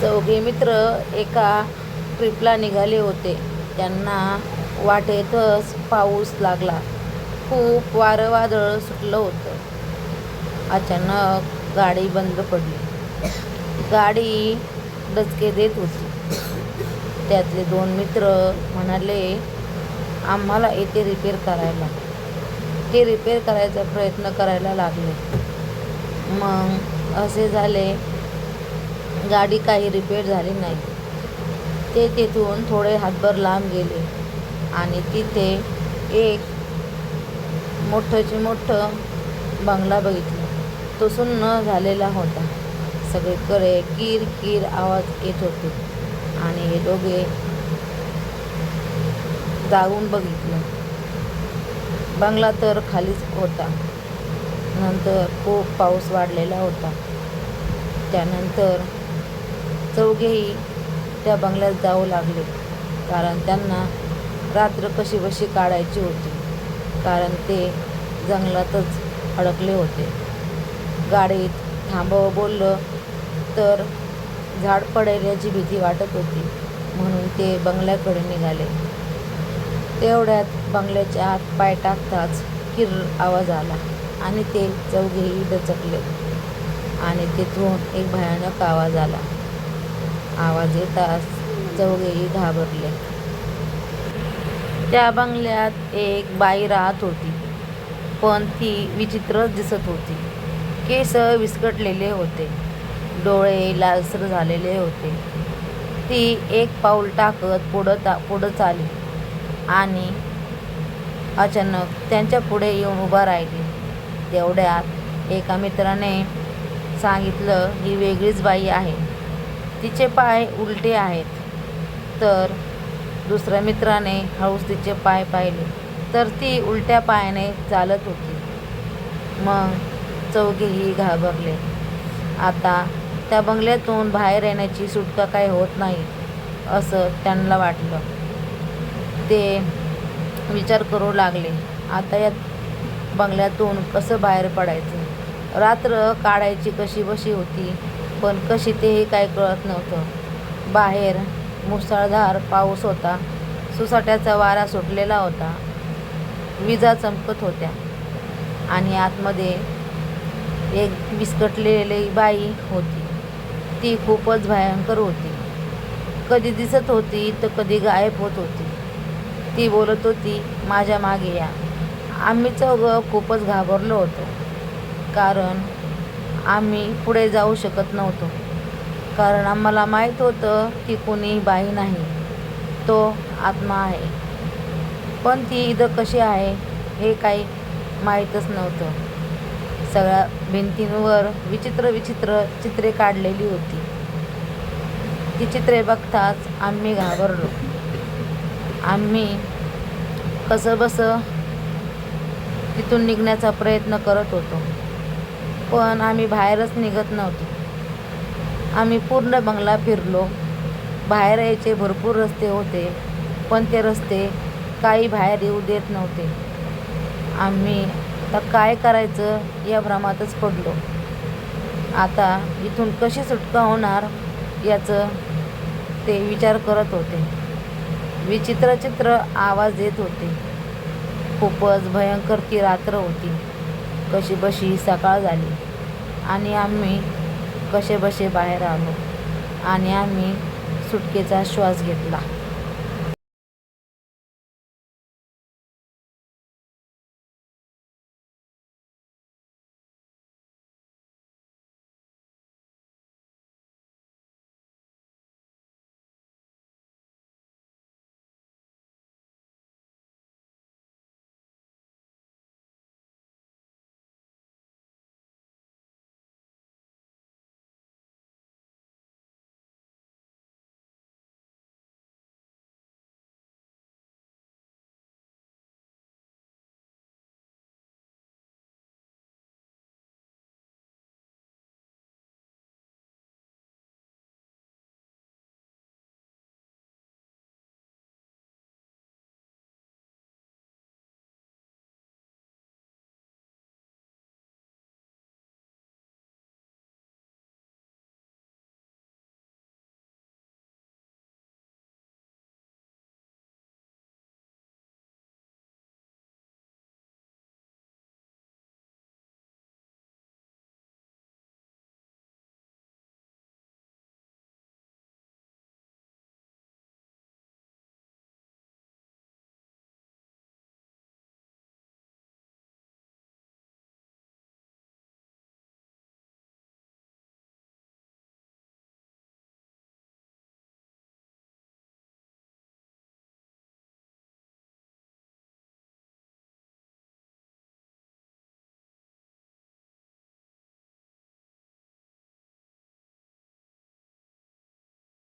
चौघे मित्र एका ट्रिपला निघाले होते. त्यांना वाटेतच पाऊस लागला. खूप वारं वादळ सुटलं होतं. अचानक गाडी बंद पडली. गाडी डचके देत होती. त्यातले 2 मित्र म्हणाले, आम्हाला इथे रिपेअर करायला. ते रिपेअर करायचा प्रयत्न करायला लागले. मग असे झाले, गाडी काही रिपेअर झाली नाही. ते तिथून थोडे हातभर लांब गेले आणि तिथे एक मोठं बंगला बघितला. तो सुन्न झालेला होता. सगळीकडे किर किर आवाज येत होते आणि हे दोघे जाऊन बघितलं. बंगला तर खालीच होता. नंतर खूप पाऊस वाढलेला होता. त्यानंतर चौघेही त्या बंगल्यात जाऊ लागले, कारण त्यांना रात्र कशीबशी काढायची होती, कारण ते जंगलातच अडकले होते. गाडीत थांबव बोललं तर झाड पडेल याची भीती वाटत होती, म्हणून ते बंगल्याकडे निघाले. तेवढ्यात बंगल्याच्या आत पाय टाकताच किर्र आवाज आला आणि ते चौघेही दचकले आणि तिथून एक भयानक आवाज आला. आवाज येताच चौघेही घाबरले. त्या बंगल्यात एक बाई राहत होती, पण ती विचित्रच दिसत होती. केस विस्कटलेले होते, डोळे लालसर झालेले होते. ती एक पाऊल टाकत पुढं चालली आणि अचानक त्यांच्या पुढे येऊन उभा राहिली. तेवढ्यात एका मित्राने सांगितलं, ही वेगळीच बाई आहे. तिचे पाय उलटे आहेत. तर दुसऱ्या मित्राने हळूच तिचे पाय पाहिले, तर ती उलट्या पायाने चालत होती. मग चौघेही घाबरले. आता त्या बंगल्यातून बाहेर येण्याची सुटका काही होत नाही असं त्यांना वाटलं. ते विचार करू लागले, आता या बंगल्यातून कसं बाहेर पडायचं. रात्र काढायची कशीबशी होती, पण कशी तेही काही कळत नव्हतं. बाहेर मुसळधार पाऊस होता. सुसाट्याचा वारा सुटलेला होता. विजा चमकत होत्या आणि आतमध्ये एक विस्कटलेली बाई होती. ती खूपच भयंकर होती. कधी दिसत होती तर कधी गायब होत होती. ती बोलत होती, माझ्या मागे या. आम्ही चौघं खूपच घाबरलो होतो, कारण आम्ही पुढे जाऊ शकत नव्हतो, कारण आम्हाला माहीत होतं की कोणी बाई नाही, तो आत्मा आहे. पण ती इथं कशी आहे हे काही माहीतच नव्हतं. सगळ्या भिंतींवर विचित्र चित्रे काढलेली होती. ती चित्रे बघताच आम्ही घाबरलो. आम्ही कसंबसं तिथून निघण्याचा प्रयत्न करत होतो, पण आम्ही बाहेरच निघत नव्हतो. आम्ही पूर्ण बंगला फिरलो. बाहेर यायचे भरपूर रस्ते होते, पण ते रस्ते काही बाहेर येऊ देत नव्हते. आम्ही आता काय करायचं या भ्रमातच पडलो. आता इथून कशी सुटका होणार याचं ते विचार करत होते. विचित्र आवाज येत होते. खूपच भयंकर ती रात्र होती. कशीबशी सकाळ झाली आणि आम्ही कसेबसे बाहेर आलो आणि आम्ही सुटकेचा श्वास घेतला.